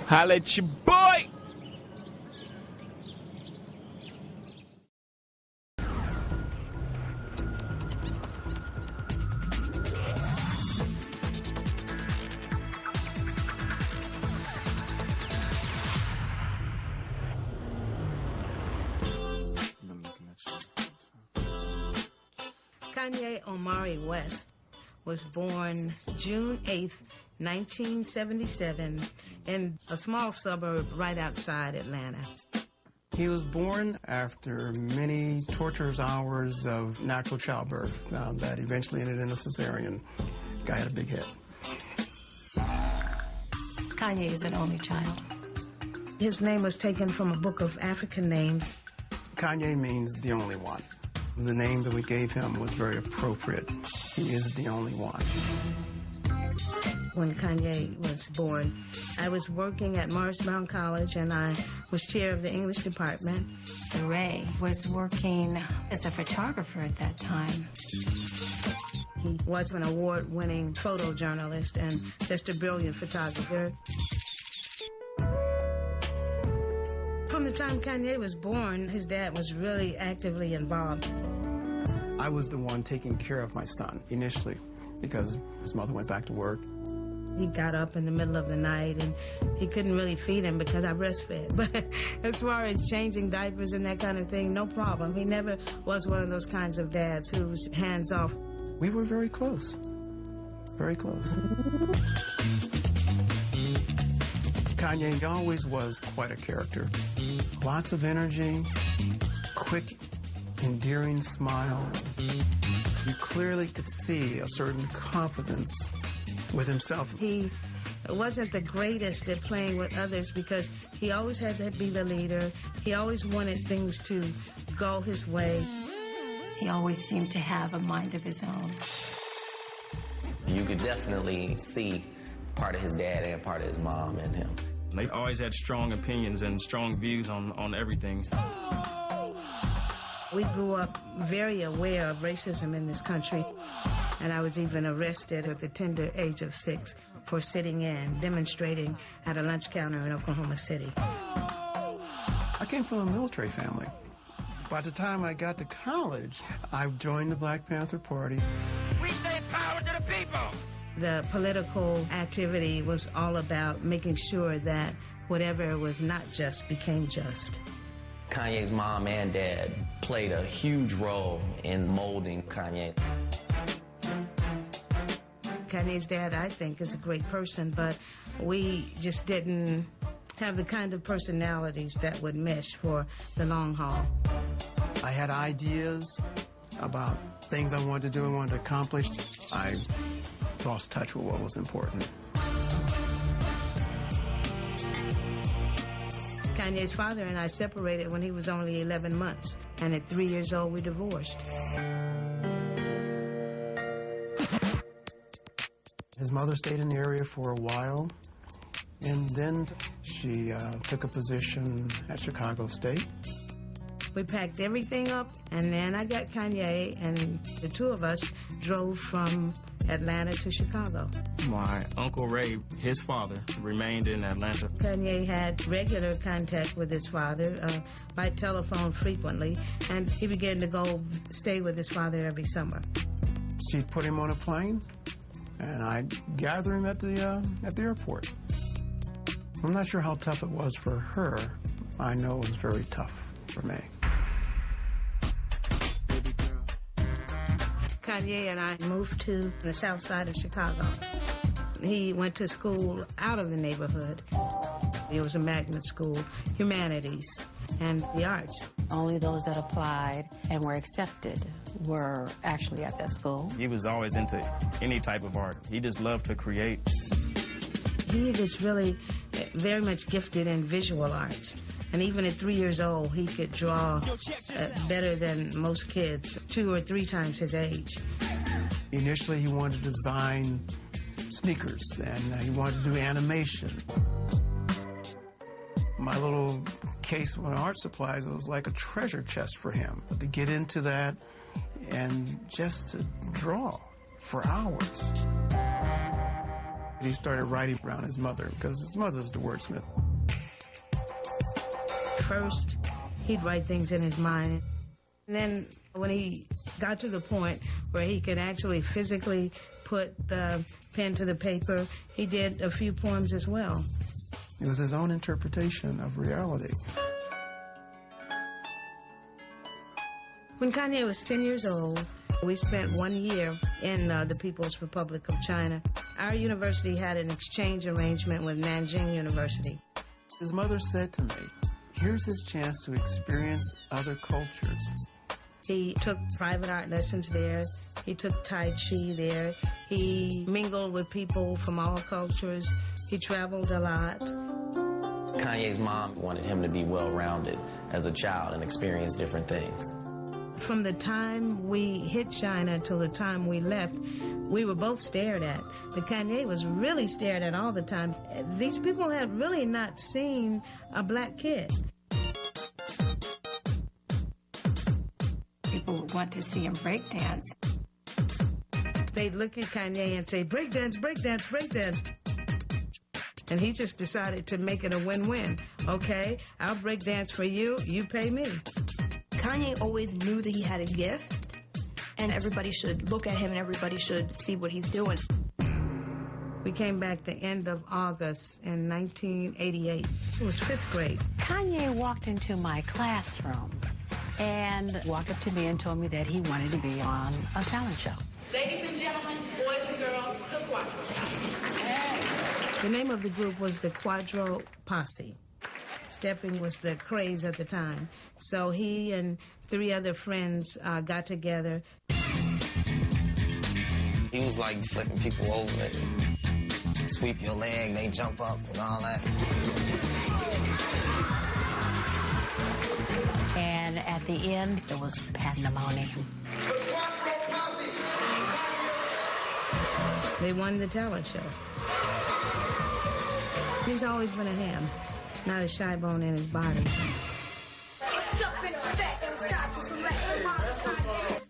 Holla at your boy! Kanye Omari West was born June 8th, 1977, in a small suburb right outside Atlanta. He was born after many torturous hours of natural childbirth that eventually ended in a cesarean. Guy had a big head. Kanye is an only child. His name was taken from a book of African names. Kanye means the only one. The name that we gave him was very appropriate. He is the only one. When Kanye was born, I was working at Morrisbound College, and I was chair of the English department. Ray was working as a photographer at that time. He was an award-winning photojournalist and just a brilliant photographer. From the time Kanye was born, his dad was really actively involved. I was the one taking care of my son initially because his mother went back to work. He got up in the middle of the night and he couldn't really feed him because I breastfed. But as far as changing diapers and that kind of thing, no problem. He never was one of those kinds of dads who was hands off. We were very close. Very close. Kanye always was quite a character. Lots of energy, quick, endearing smile. You clearly could see a certain confidence with himself. He wasn't the greatest at playing with others because he always had to be the leader. He always wanted things to go his way. He always seemed to have a mind of his own. You could definitely see part of his dad and part of his mom in him. They always had strong opinions and strong views on everything. We grew up very aware of racism in this country, and I was even arrested at the tender age of 6 for sitting in, demonstrating at a lunch counter in Oklahoma City. I came from a military family. By the time I got to college, I joined the Black Panther Party. We say power to the people! The political activity was all about making sure that whatever was not just became just. Kanye's mom and dad played a huge role in molding Kanye. Kanye's dad, I think, is a great person, but we just didn't have the kind of personalities that would mesh for the long haul. I had ideas about things I wanted to do and wanted to accomplish. I lost touch with what was important. Kanye's father and I separated when he was only 11 months, and at 3 years old, we divorced. His mother stayed in the area for a while, and then she took a position at Chicago State. We packed everything up, and then I got Kanye, and the two of us drove from Atlanta to Chicago. My Uncle Ray, his father, remained in Atlanta. Kanye had regular contact with his father by telephone frequently, and he began to go stay with his father every summer. She'd put him on a plane, and I'd gather him at the airport. I'm not sure how tough it was for her. I know it was very tough for me. Kanye and I moved to the south side of Chicago. He went to school out of the neighborhood. It was a magnet school, humanities and the arts. Only those that applied and were accepted were actually at that school. He was always into any type of art. He just loved to create. He was really very much gifted in visual arts. And even at 3 years old, he could draw better than most kids, 2 or 3 times his age. Initially, he wanted to design sneakers, and he wanted to do animation. My little case of art supplies was like a treasure chest for him. To get into that and just to draw for hours. He started writing around his mother because his mother's the wordsmith. First, he'd write things in his mind. And then when he got to the point where he could actually physically put the pen to the paper, he did a few poems as well. It was his own interpretation of reality. When Kanye was 10 years old, we spent 1 year in the People's Republic of China. Our university had an exchange arrangement with Nanjing University. His mother said to me, here's his chance to experience other cultures. He took private art lessons there. He took Tai Chi there. He mingled with people from all cultures. He traveled a lot. Kanye's mom wanted him to be well-rounded as a child and experience different things. From the time we hit China till the time we left, we were both stared at. But Kanye was really stared at all the time. These people had really not seen a black kid. People would want to see him breakdance. They'd look at Kanye and say, breakdance, breakdance, breakdance. And he just decided to make it a win-win. Okay, I'll breakdance for you, you pay me. Kanye always knew that he had a gift, and everybody should look at him and everybody should see what he's doing. We came back the end of August in 1988. It was 5th grade. Kanye walked into my classroom and walked up to me and told me that he wanted to be on a talent show. Ladies and gentlemen, boys and girls, the Quadro Posse. The name of the group was the Quadro Posse. Stepping was the craze at the time. So he and 3 other friends got together. He was like flipping people over. Sweep your leg, they jump up and all that. And at the end, it was pandemonium. They won the talent show. He's always been a ham, not a shy bone in his body.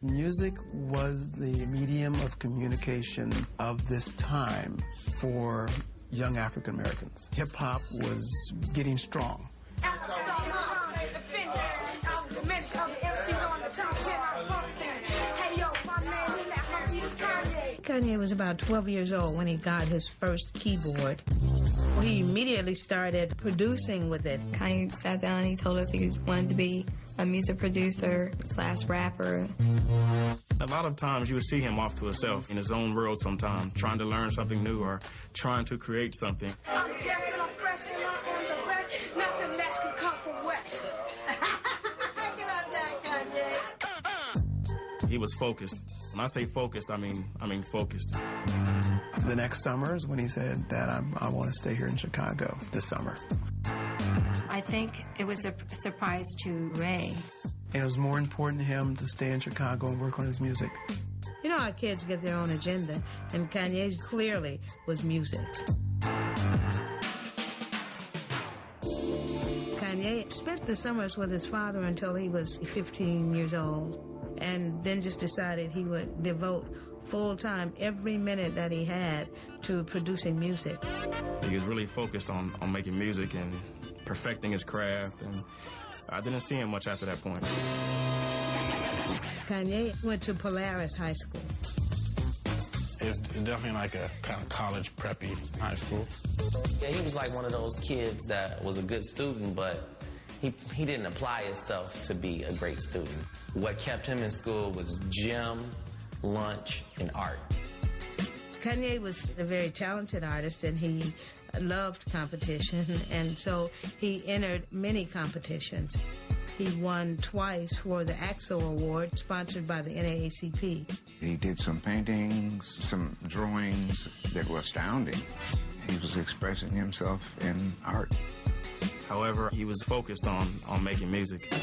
Music was the medium of communication of this time for young African Americans. Hip-hop was getting strong. Kanye was about 12 years old when he got his first keyboard. He immediately started producing with it. Kanye sat down and he told us he wanted to be a music producer / rapper. A lot of times you would see him off to himself in his own world sometimes, trying to learn something new or trying to create something. I'm deaf and I'm fresh and I am the best. Nothing less can come from West. Get out there, Kanye. He was focused. When I say focused, I mean focused. The next summer is when he said that I want to stay here in Chicago this summer. I think it was a surprise to Ray. And it was more important to him to stay in Chicago and work on his music. You know how kids get their own agenda, and Kanye's clearly was music. Kanye spent the summers with his father until he was 15 years old, and then just decided he would devote full-time every minute that he had to producing music. He was really focused on making music and perfecting his craft, and I didn't see him much after that point. Kanye went to Polaris High School. It's definitely like a kind of college preppy high school. Yeah, he was like one of those kids that was a good student, but he didn't apply himself to be a great student. What kept him in school was gym, lunch, and art. Kanye was a very talented artist, and he loved competition, and so he entered many competitions. He won twice for the Axel Award, sponsored by the NAACP. He did some paintings, some drawings that were astounding. He was expressing himself in art. However, he was focused on making music.